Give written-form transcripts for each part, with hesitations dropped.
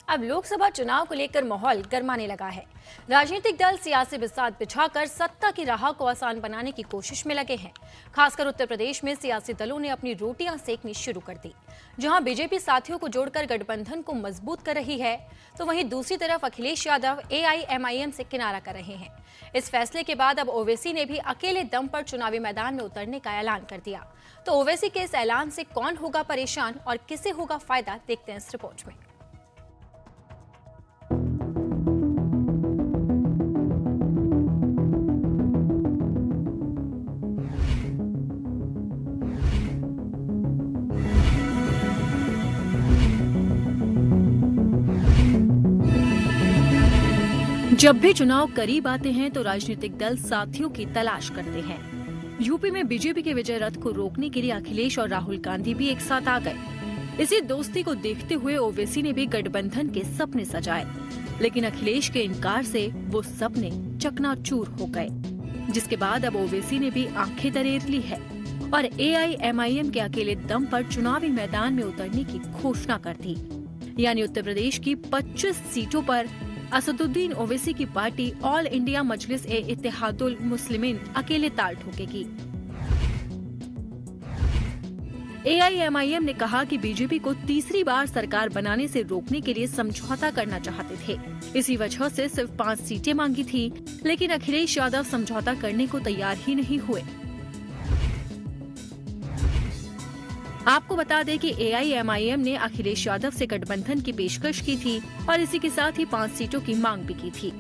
अब लोकसभा चुनाव को लेकर माहौल गरमाने लगा है। राजनीतिक दल सियासी बिसात बिछाकर सत्ता की राह को आसान बनाने की कोशिश में लगे हैं। खासकर उत्तर प्रदेश में सियासी दलों ने अपनी रोटियां सेकनी शुरू कर दी। जहां बीजेपी साथियों को जोड़कर गठबंधन को मजबूत कर रही है, तो वहीं दूसरी तरफ अखिलेश यादव AIMIM से किनारा कर रहे हैं। इस फैसले के बाद अब ओवैसी ने भी अकेले दम पर चुनावी मैदान में उतरने का ऐलान कर दिया। तो ओवैसी के इस ऐलान से कौन होगा परेशान और किसे होगा फायदा, देखते हैं इस रिपोर्ट में। जब भी चुनाव करीब आते हैं तो राजनीतिक दल साथियों की तलाश करते हैं। यूपी में बीजेपी के विजय रथ को रोकने के लिए अखिलेश और राहुल गांधी भी एक साथ आ गए। इसी दोस्ती को देखते हुए ओवैसी ने भी गठबंधन के सपने सजाए, लेकिन अखिलेश के इनकार से वो सपने चकनाचूर हो गए। जिसके बाद अब ओवैसी ने भी आंखें दरेर ली है और AIMIM के अकेले दम पर चुनावी मैदान में उतरने की घोषणा कर दी। यानी उत्तर प्रदेश की 25 सीटों पर असदुद्दीन ओवैसी की पार्टी ऑल इंडिया मजलिस-ए-इत्तेहादुल मुस्लिमीन अकेले ताल ठोकेगी। AIMIM ने कहा कि बीजेपी को तीसरी बार सरकार बनाने से रोकने के लिए समझौता करना चाहते थे। इसी वजह से सिर्फ 5 सीटें मांगी थी, लेकिन अखिलेश यादव समझौता करने को तैयार ही नहीं हुए। आपको बता दें कि AIMIM ने अखिलेश यादव से गठबंधन की पेशकश की थी और इसी के साथ ही 5 सीटों की मांग भी की थी,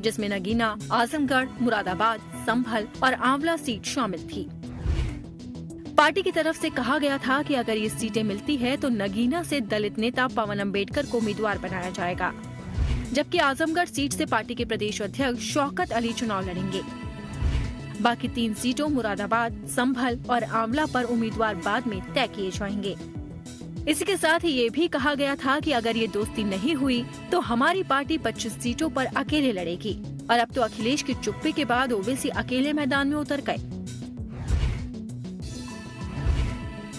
जिसमें नगीना, आजमगढ़, मुरादाबाद, संभल और आंवला सीट शामिल थी। पार्टी की तरफ से कहा गया था कि अगर ये सीटें मिलती है तो नगीना से दलित नेता पवन अम्बेडकर को उम्मीदवार बनाया जाएगा, जबकि आजमगढ़ सीट से पार्टी के प्रदेश अध्यक्ष शौकत अली चुनाव लड़ेंगे। बाकी 3 सीटों मुरादाबाद, संभल और आंवला पर उम्मीदवार बाद में तय किए जाएंगे। इसी के साथ ही ये भी कहा गया था कि अगर ये दोस्ती नहीं हुई तो हमारी पार्टी 25 सीटों पर अकेले लड़ेगी। और अब तो अखिलेश की चुप्पी के बाद ओवैसी अकेले मैदान में उतर गए।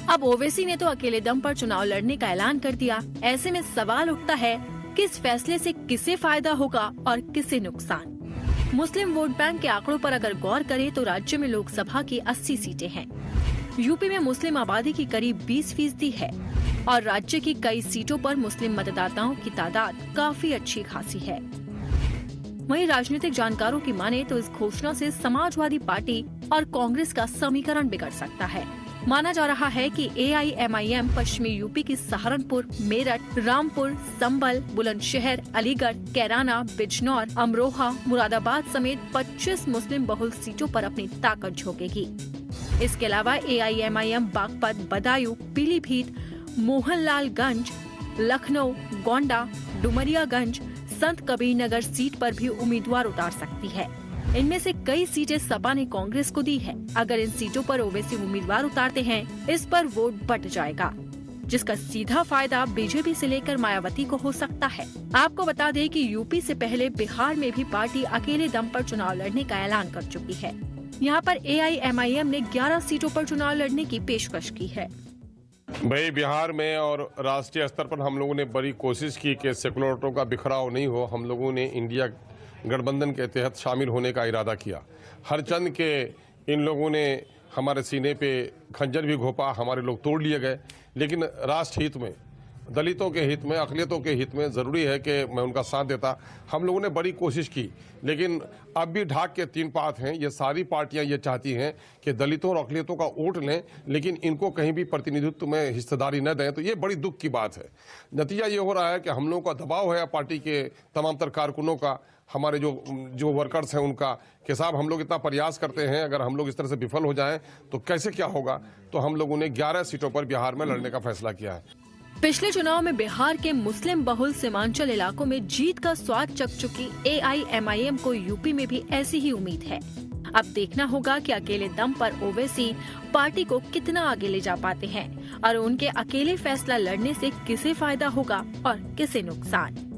अब ओवैसी ने तो अकेले दम पर चुनाव लड़ने का ऐलान कर दिया। ऐसे में सवाल उठता है कि इस फैसले से किसे फायदा होगा और किसे नुकसान। मुस्लिम वोट बैंक के आंकड़ों पर अगर गौर करें तो राज्य में लोकसभा की 80 सीटें हैं। यूपी में मुस्लिम आबादी की करीब 20% है और राज्य की कई सीटों पर मुस्लिम मतदाताओं की तादाद काफी अच्छी खासी है। वहीं राजनीतिक जानकारों की माने तो इस घोषणा से समाजवादी पार्टी और कांग्रेस का समीकरण बिगड़ सकता है। माना जा रहा है कि AIMIM पश्चिमी यूपी की सहारनपुर, मेरठ, रामपुर, संभल, बुलंदशहर, अलीगढ़, कैराना, बिजनौर, अमरोहा, मुरादाबाद समेत 25 मुस्लिम बहुल सीटों पर अपनी ताकत झोंकेगी। इसके अलावा AIMIM बागपत, बदायूं, पीलीभीत, मोहनलालगंज, लखनऊ, गोंडा, डुमरियागंज, संत कबीरनगर सीट पर भी उम्मीदवार उतार सकती है। इनमें से कई सीटें सपा ने कांग्रेस को दी है। अगर इन सीटों पर ओवैसी उम्मीदवार उतारते हैं, इस पर वोट बट जाएगा, जिसका सीधा फायदा बीजेपी से लेकर मायावती को हो सकता है। आपको बता दें कि यूपी से पहले बिहार में भी पार्टी अकेले दम पर चुनाव लड़ने का ऐलान कर चुकी है। यहाँ पर AIMIM ने 11 सीटों पर चुनाव लड़ने की पेशकश की है। भाई, बिहार में और राष्ट्रीय स्तर पर हम लोगों ने बड़ी कोशिश की कि सेकुलर वोटों का बिखराव नहीं हो। हम लोगों ने इंडिया गठबंधन के तहत शामिल होने का इरादा किया। हरचंद के इन लोगों ने हमारे सीने पे खंजर भी घोंपा, हमारे लोग तोड़ लिए गए। लेकिन राष्ट्र हित में, दलितों के हित में, अक़लियतों के हित में ज़रूरी है कि मैं उनका साथ देता। हम लोगों ने बड़ी कोशिश की, लेकिन अब भी ढाक के 3 पात हैं। ये सारी पार्टियां ये चाहती हैं कि दलितों और अक़लियतों का वोट लें, लेकिन इनको कहीं भी प्रतिनिधित्व में हिस्सेदारी न दें। तो ये बड़ी दुख की बात है। नतीजा ये हो रहा है कि हम लोगों का दबाव है पार्टी के तमाम तर कारकुनों का, हमारे जो वर्कर्स हैं उनका, कि साहब हम लोग इतना प्रयास करते हैं, अगर हम लोग इस तरह से विफल हो जाएं तो कैसे क्या होगा। तो हम लोगों ने 11 सीटों पर बिहार में लड़ने का फैसला किया है। पिछले चुनाव में बिहार के मुस्लिम बहुल सीमांचल इलाकों में जीत का स्वाद चख चुकी AIMIM को यूपी में भी ऐसी ही उम्मीद है। अब देखना होगा कि अकेले दम पर ओवैसी पार्टी को कितना आगे ले जा पाते हैं और उनके अकेले फैसला लड़ने से किसे फायदा होगा और किसे नुकसान।